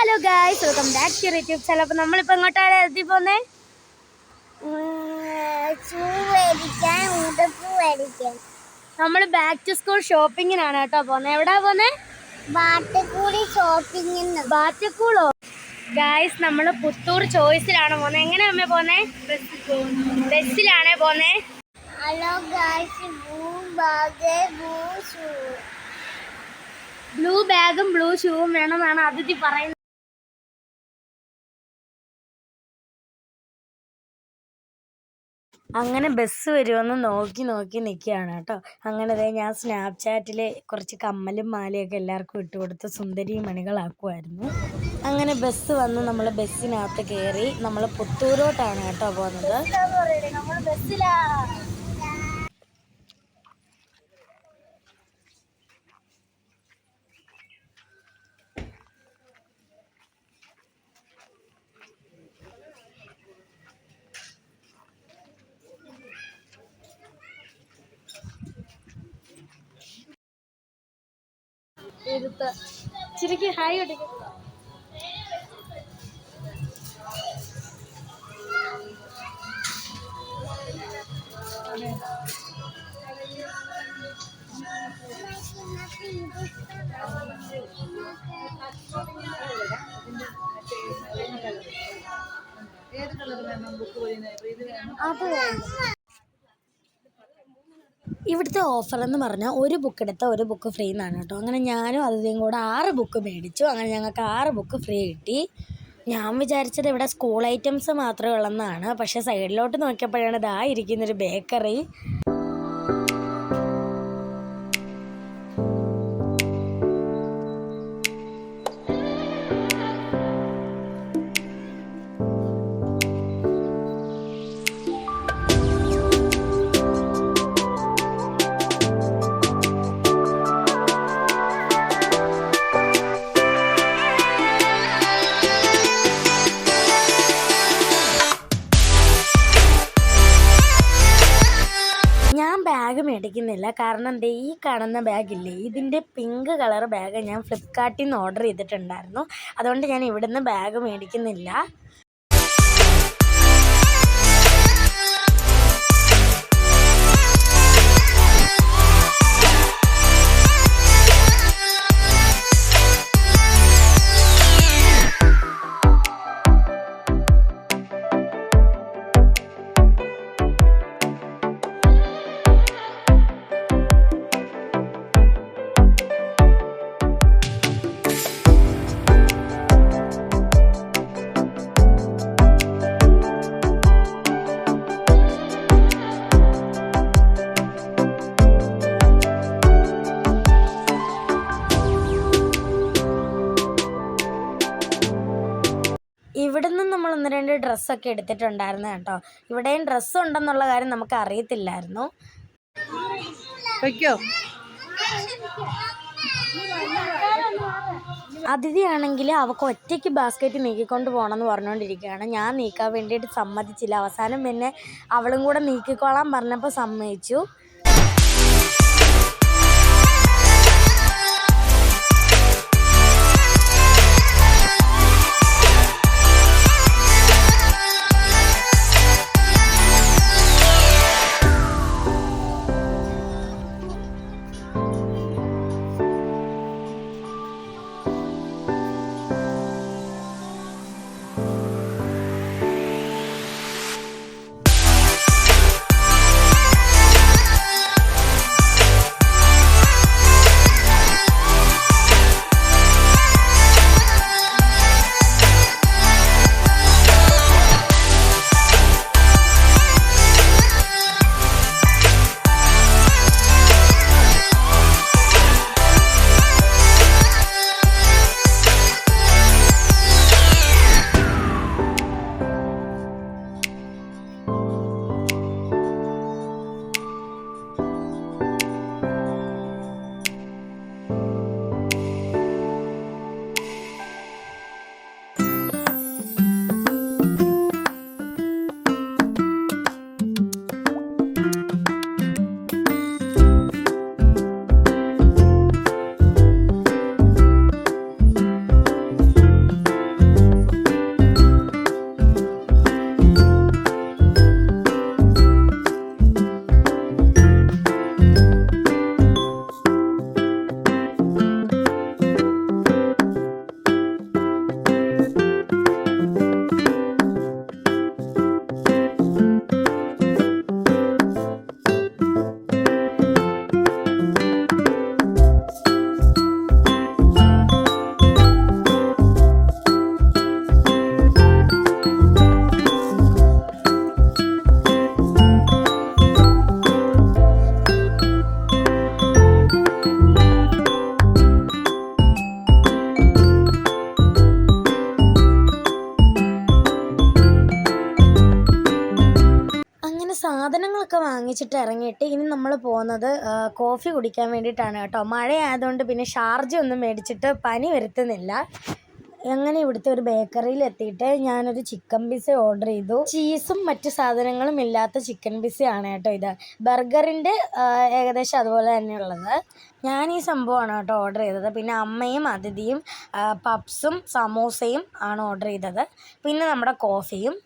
Hello guys, welcome back to YouTube channel. അപ്പോൾ നമ്മളിപ്പോൾ എങ്ങോട്ടാണ് എത്തി പോന്നേ? നമ്മൾ ബാക്ക് ടു സ്കൂൾ ഷോപ്പിങ്ങിനാണ് കേട്ടോ പോന്നെ. എവിടാ പോന്നെ? ബാറ്റക്കൂളോ? ഗായ്സ്, നമ്മൾ പുത്തൂർ ചോയ്സിലാണ് പോന്നെ. എങ്ങനെയാ അമ്മ പോന്നെ? ബസ്സിലാണേ പോന്നെ. ഹലോ ഗായ്സ്, ബ്ലൂ ബാഗും ബ്ലൂ ഷൂവും വേണമെന്നാണ് അതിഥി പറയുന്നത്. അങ്ങനെ ബസ് വരുമെന്ന് നോക്കി നിൽക്കുകയാണ് കേട്ടോ. അങ്ങനെ ഞാൻ സ്നാപ്ചാറ്റിൽ കുറച്ച് കമ്മലും മാലയൊക്കെ എല്ലാവർക്കും ഇട്ട് കൊടുത്ത് സുന്ദരി മണികളാക്കുമായിരുന്നു. അങ്ങനെ ബസ് വന്ന് നമ്മൾ ബസ്സിനകത്ത് കയറി. നമ്മൾ പുത്തൂരോട്ടാണ് കേട്ടോ പോകുന്നത്. നമ്മൾ ബസ്സിലാ. ചിരിക്ക് ഹായ് ഒട്ടിക്കും. ഇവിടുത്തെ ഓഫർ എന്ന് പറഞ്ഞാൽ ഒരു ബുക്ക് എടുത്താൽ ഒരു ബുക്ക് ഫ്രീ എന്നാണ് കേട്ടോ. അങ്ങനെ ഞാനും അതിഥിയും കൂടെ 6 ബുക്ക് മേടിച്ചു. അങ്ങനെ ഞങ്ങൾക്ക് 6 ബുക്ക് ഫ്രീ കിട്ടി. ഞാൻ വിചാരിച്ചത് ഇവിടെ സ്കൂൾ ഐറ്റംസ് മാത്രമേ ഉള്ളെന്നാണ്. പക്ഷേ സൈഡിലോട്ട് നോക്കിയപ്പോഴാണ് ഇതാ ഇരിക്കുന്നൊരു ബേക്കറി. ബാഗ് മേടിക്കുന്നില്ല, കാരണം ഈ കാണുന്ന ബാഗില്ലേ, ഇതിൻ്റെ പിങ്ക് കളർ ബാഗ് ഞാൻ ഫ്ലിപ്കാർട്ടിൽ നിന്ന് ഓർഡർ ചെയ്തിട്ടുണ്ടായിരുന്നു. അതുകൊണ്ട് ഞാൻ ഇവിടുന്ന് ബാഗ് മേടിക്കുന്നില്ല. ഇവിടെ നിന്ന് നമ്മൾ 1-2 ഡ്രസ്സൊക്കെ എടുത്തിട്ടുണ്ടായിരുന്നു കേട്ടോ. ഇവിടെയും ഡ്രസ്സ് ഉണ്ടെന്നുള്ള കാര്യം നമുക്ക് അറിയത്തില്ലായിരുന്നു. അതിഥിയാണെങ്കിൽ അവൾക്ക് ഒറ്റയ്ക്ക് ബാസ്ക്കറ്റ് നീക്കിക്കൊണ്ട് പോകണമെന്ന് പറഞ്ഞുകൊണ്ടിരിക്കുകയാണ്. ഞാൻ നീക്കാൻ വേണ്ടിയിട്ട് സമ്മതിച്ചില്ല. അവസാനം പിന്നെ അവളും കൂടെ നീക്കിക്കോളാൻ പറഞ്ഞപ്പോൾ സമ്മതിച്ചു. സാധനങ്ങളൊക്കെ വാങ്ങിച്ചിട്ട് ഇറങ്ങിയിട്ട് ഇനി നമ്മൾ പോകുന്നത് കോഫി കുടിക്കാൻ വേണ്ടിയിട്ടാണ് കേട്ടോ. മഴയായതുകൊണ്ട് പിന്നെ ഷാർജ ഒന്നും മേടിച്ചിട്ട് പനി വരുത്തുന്നില്ല. അങ്ങനെ ഇവിടുത്തെ ഒരു ബേക്കറിയിൽ എത്തിയിട്ട് ഞാനൊരു ചിക്കൻ പിസ്സ ഓർഡർ ചെയ്തു. ചീസും മറ്റു സാധനങ്ങളും ഇല്ലാത്ത ചിക്കൻ പിസ്സയാണ് കേട്ടോ ഇത്. ബർഗറിൻ്റെ ഏകദേശം അതുപോലെ തന്നെയുള്ളത്. ഞാൻ ഈ സംഭവമാണ് കേട്ടോ ഓർഡർ ചെയ്തത്. പിന്നെ അമ്മയും അതിഥിയും പപ്സും സമോസയും ആണ് ഓർഡർ ചെയ്തത്. പിന്നെ നമ്മുടെ കോഫിയും.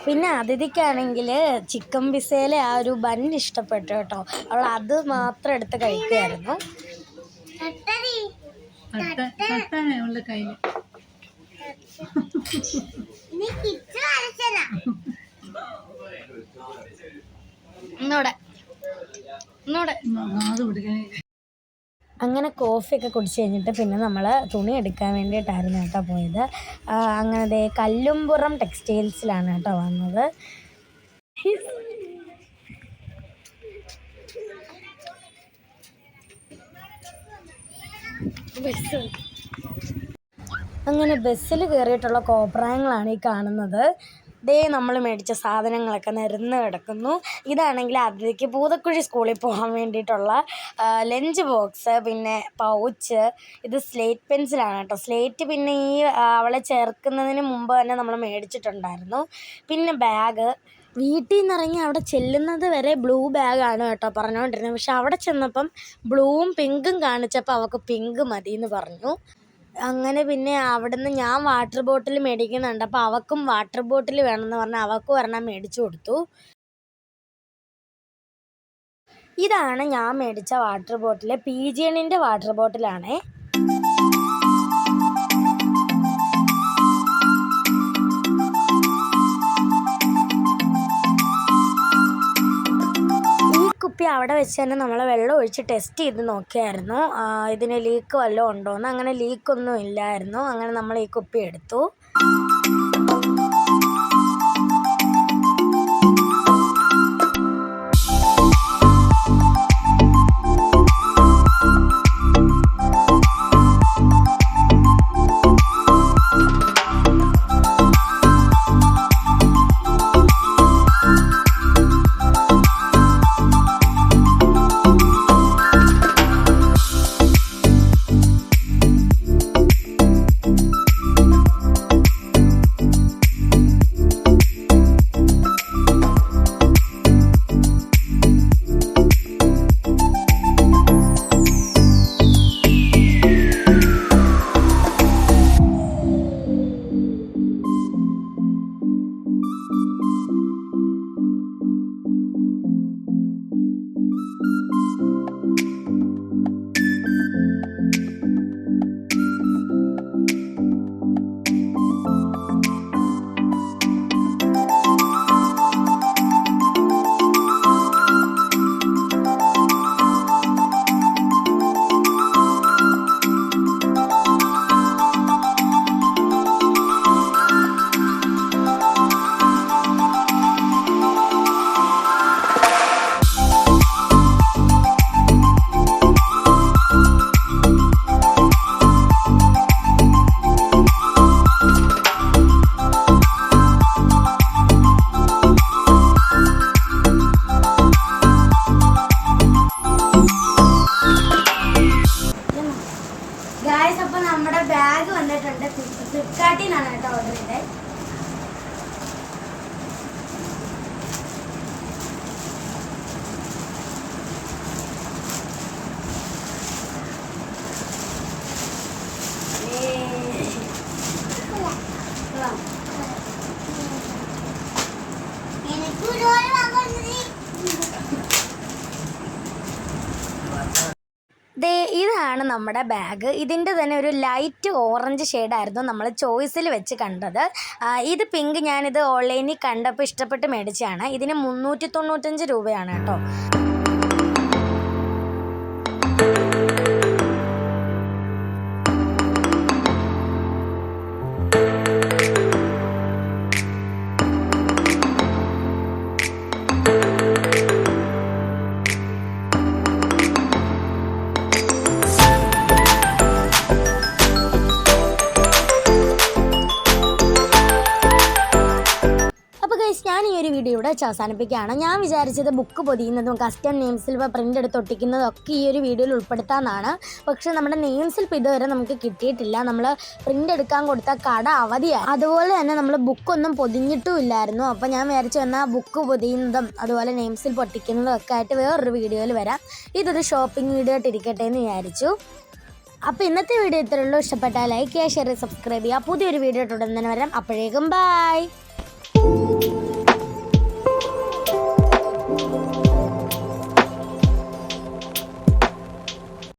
പിന്നെ അതിഥിക്കാണെങ്കിൽ ചിക്കൻ പിസ്സയിലെ ആ ഒരു ബൺ ഇഷ്ടപ്പെട്ടു കേട്ടോ. അവൾ അത് മാത്രം എടുത്ത് കഴിക്കുമായിരുന്നു. അങ്ങനെ കോഫിയൊക്കെ കുടിച്ച് കഴിഞ്ഞിട്ട് പിന്നെ നമ്മൾ തുണി എടുക്കാൻ വേണ്ടിയിട്ടായിരുന്നു കേട്ടോ പോയത്. അങ്ങനെ കല്ലുംപുറം ടെക്സ്റ്റൈൽസിലാണ് കേട്ടോ വന്നത്. അങ്ങനെ ബസ്സിൽ കയറിയിട്ടുള്ള കോപ്രായങ്ങളാണ് ഈ കാണുന്നത്. നമ്മൾ മേടിച്ച സാധനങ്ങളൊക്കെ നിരന്ന് കിടക്കുന്നു. ഇതാണെങ്കിൽ അതിലേക്ക് പൂതക്കുഴി സ്കൂളിൽ പോകാൻ വേണ്ടിയിട്ടുള്ള ലഞ്ച് ബോക്സ്, പിന്നെ പൗച്ച്. ഇത് സ്ലേറ്റ് പെൻസിലാണ് കേട്ടോ. സ്ലേറ്റ് പിന്നെ ഈ അവളെ ചേർക്കുന്നതിന് മുമ്പ് തന്നെ നമ്മൾ മേടിച്ചിട്ടുണ്ടായിരുന്നു. പിന്നെ ബാഗ്. വീട്ടിൽ നിന്ന് ഇറങ്ങി അവിടെ ചെല്ലുന്നത് വരെ ബ്ലൂ ബാഗാണ് കേട്ടോ പറഞ്ഞുകൊണ്ടിരുന്നത്. പക്ഷെ അവിടെ ചെന്നപ്പം ബ്ലൂവും പിങ്കും കാണിച്ചപ്പോൾ അവൾക്ക് പിങ്ക് മതി എന്ന് പറഞ്ഞു. അങ്ങനെ പിന്നെ അവിടുന്ന് ഞാൻ വാട്ടർ ബോട്ടിൽ മേടിക്കുന്നുണ്ട്. അപ്പോൾ അവൾക്കും വാട്ടർ ബോട്ടിൽ വേണമെന്ന് പറഞ്ഞാൽ അവൾക്കും ഒരെണ്ണം മേടിച്ചു കൊടുത്തു. ഇതാണ് ഞാൻ മേടിച്ച വാട്ടർ ബോട്ടിൽ. PGNൻ്റെ വാട്ടർ ബോട്ടിലാണേ. കുപ്പി അവിടെ വെച്ച് തന്നെ നമ്മൾ വെള്ളം ഒഴിച്ച് ടെസ്റ്റ് ചെയ്ത് നോക്കിയായിരുന്നു ഇതിന് ലീക്ക് വല്ലതും ഉണ്ടോയെന്ന്. അങ്ങനെ ലീക്കൊന്നും ഇല്ലായിരുന്നു. അങ്ങനെ നമ്മൾ ഈ കുപ്പി എടുത്തു. ദേ ഇതാണ് നമ്മുടെ ബാഗ്. ഇതിൻ്റെ തന്നെ ഒരു ലൈറ്റ് ഓറഞ്ച് ഷെയ്ഡായിരുന്നു നമ്മൾ ചോയ്സിൽ വെച്ച് കണ്ടത്. ഇത് പിങ്ക് ഞാനിത് ഓൺലൈനിൽ കണ്ടപ്പോൾ ഇഷ്ടപ്പെട്ട് മേടിച്ചതാണ്. ഇതിന് 395 രൂപയാണ് കേട്ടോ. ഞാൻ ഈ ഒരു വീഡിയോ ഇവിടെ അവസാനിപ്പിക്കുകയാണ്. ഞാൻ വിചാരിച്ചത് ബുക്ക് പൊതിയുന്നതും കസ്റ്റം നെയിംസിൽ പ്രിൻ്റ് എടുത്ത് ഒട്ടിക്കുന്നതും ഒക്കെ ഈ ഒരു വീഡിയോയിൽ ഉൾപ്പെടുത്താമെന്നാണ്. പക്ഷേ നമ്മുടെ നെയിംസിൽ ഇതുവരെ നമുക്ക് കിട്ടിയിട്ടില്ല. നമ്മൾ പ്രിൻ്റ് എടുക്കാൻ കൊടുത്ത കട അവധിയാണ്. അതുപോലെ തന്നെ നമ്മൾ ബുക്കൊന്നും പൊതിഞ്ഞിട്ടും ഇല്ലായിരുന്നു. അപ്പോൾ ഞാൻ വിചാരിച്ചു എന്നാൽ ബുക്ക് പൊതിയുന്നതും അതുപോലെ നെയിംസിൽ പൊട്ടിക്കുന്നതും ഒക്കെ ആയിട്ട് വേറൊരു വീഡിയോയിൽ വരാം. ഇതൊരു ഷോപ്പിംഗ് വീഡിയോ ആയിട്ട് ഇരിക്കട്ടെ എന്ന് വിചാരിച്ചു. അപ്പോൾ ഇന്നത്തെ വീഡിയോ ഇത്രയുള്ളൂ. ഇഷ്ടപ്പെട്ടാൽ ലൈക്ക് ചെയ്യുക, ഷെയർ ചെയ്യുക, സബ്സ്ക്രൈബ് ചെയ്യുക. പുതിയൊരു വീഡിയോ ഉടൻ തന്നെ വരാം. അപ്പോഴേക്കും ബൈ.